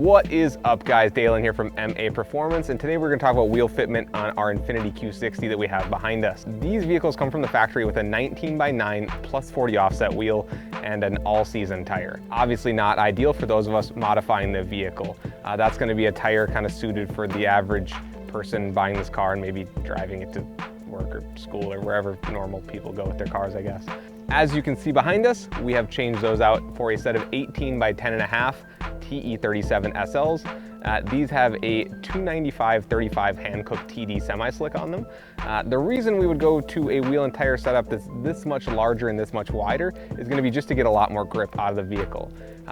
What is up, guys? Dalen here from MA Performance, and today we're going to talk about wheel fitment on our Infiniti Q60 that we have behind us. These vehicles come from the factory with a 19x9 plus 40 offset wheel and an all-season tire. Obviously not ideal for those of us modifying the vehicle. That's going to be a tire kind of suited for the average person buying this car and maybe driving it to work or school or wherever normal people go with their cars, I guess. As you can see behind us, we have changed those out for a set of 18x10.5 TE37 SLs. These have a 295/35 hand-cooked TD semi-slick on them. The reason we would go to a wheel and tire setup that's this much larger and this much wider is going to be just to get a lot more grip out of the vehicle.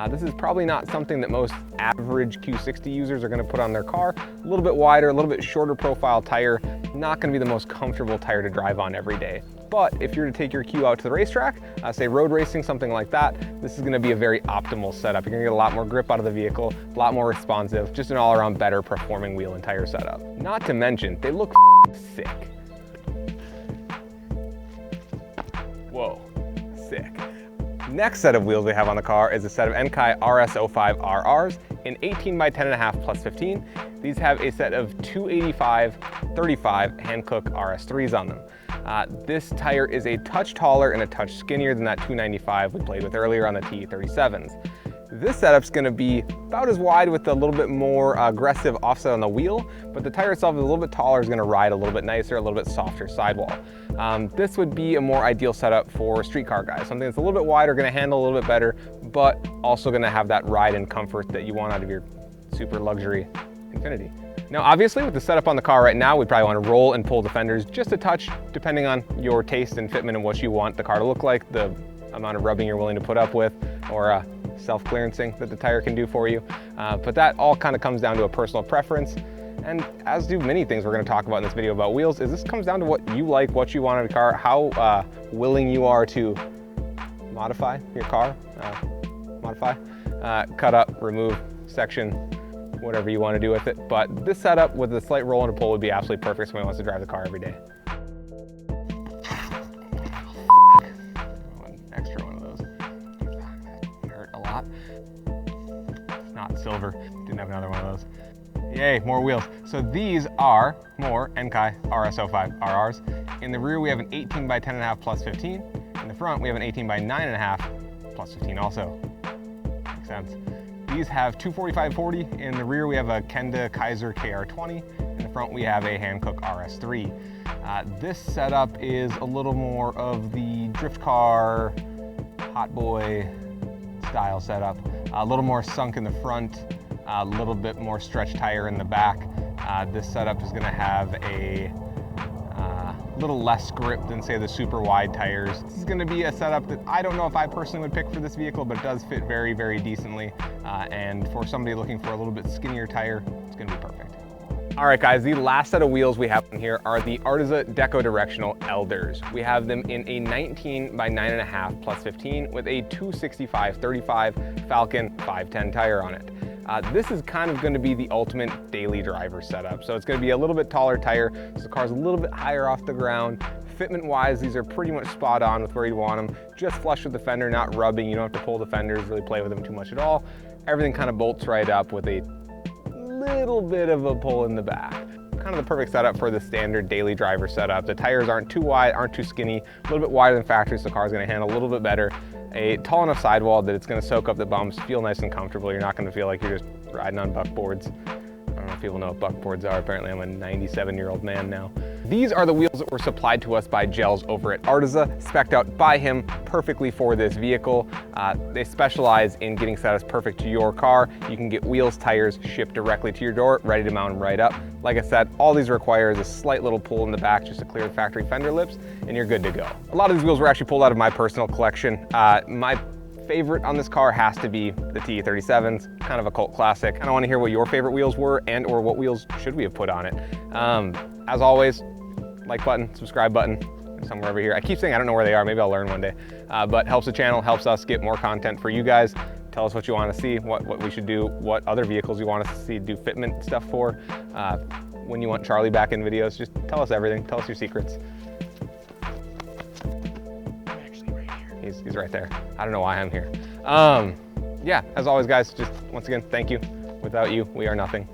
This is probably not something that most average Q60 users are going to put on their car. A little bit wider, a little bit shorter profile tire, not going to be the most comfortable tire to drive on every day. But if you're to take your Q out to the racetrack, say road racing, something like that, this is gonna be a very optimal setup. You're gonna get a lot more grip out of the vehicle, a lot more responsive, just an all-around better performing wheel and tire setup. Not to mention, they look sick. Whoa, sick. Next set of wheels they have on the car is a set of Enkei RS05RRs in 18x10.5 plus 15. These have a set of 285/35 hand-cook RS3s on them. This tire is a touch taller and a touch skinnier than that 295 we played with earlier on the TE37s. This setup's going to be about as wide with a little bit more aggressive offset on the wheel, but the tire itself is a little bit taller, is going to ride a little bit nicer, a little bit softer sidewall. This would be a more ideal setup for street car guys, something that's a little bit wider, going to handle a little bit better, but also going to have that ride and comfort that you want out of your super luxury Infiniti. Now, obviously, with the setup on the car right now, we probably want to roll and pull the fenders just a touch, depending on your taste and fitment and what you want the car to look like, the amount of rubbing you're willing to put up with, or self-clearancing that the tire can do for you. But that all kind of comes down to a personal preference. And as do many things we're going to talk about in this video about wheels, is this comes down to what you like, what you want in a car, how willing you are to modify your car, cut up, remove, section, whatever you want to do with it. But this setup with a slight roll and a pull would be absolutely perfect for someone who wants to drive the car every day. One extra one of those. That hurt a lot. It's not silver. Didn't have another one of those. Yay, more wheels. So these are more Enkei RS05RRs. In the rear we have an 18x10.5 plus 15. In the front we have an 18x9.5 plus 15 also. Makes sense. These have 245/40. In the rear we have a Kenda Kaiser KR20. In the front we have a hand-cook RS3. This setup is a little more of the drift car, hot boy style setup. A little more sunk in the front, a little bit more stretch tire in the back. This setup is going to have a little less grip than, say, the super wide tires. This is going to be a setup that I don't know if I personally would pick for this vehicle, but it does fit very, very decently. And for somebody looking for a little bit skinnier tire, it's going to be perfect. All right, guys, the last set of wheels we have in here are the Artisa Deco Directional Elders. We have them in a 19x9.5 plus 15 with a 265/35 Falcon 510 tire on it. This is kind of going to be the ultimate daily driver setup. So it's going to be a little bit taller tire, so the car's a little bit higher off the ground. Fitment wise, these are pretty much spot on with where you want them. Just flush with the fender, not rubbing. You don't have to pull the fenders, really play with them too much at all. Everything kind of bolts right up with a little bit of a pull in the back. Kind of the perfect setup for the standard daily driver setup. The tires aren't too wide, aren't too skinny, a little bit wider than factory, so the car's going to handle a little bit better. A tall enough sidewall that it's going to soak up the bumps, feel nice and comfortable. You're not going to feel like you're just riding on buckboards. I don't know if people know what buckboards are. Apparently I'm a 97-year-old man now. These are the wheels that were supplied to us by Gels over at Artisa, spec'd out by him perfectly for this vehicle. They specialize in getting setups perfect to your car. You can get wheels, tires shipped directly to your door, ready to mount them right up. Like I said, all these require is a slight little pull in the back just to clear the factory fender lips, and you're good to go. A lot of these wheels were actually pulled out of my personal collection. My favorite on this car has to be the TE37s, kind of a cult classic. I want to hear what your favorite wheels were and or what wheels should we have put on it. As always, like button, subscribe button, somewhere over here. I keep saying I don't know where they are, maybe I'll learn one day. But helps the channel, helps us get more content for you guys. Tell us what you want to see, what we should do, what other vehicles you want us to see do fitment stuff for. When you want Charlie back in videos, just tell us everything, tell us your secrets. I'm actually right here. He's right there. I don't know why I'm here. Yeah, as always guys, just once again, thank you. Without you, we are nothing.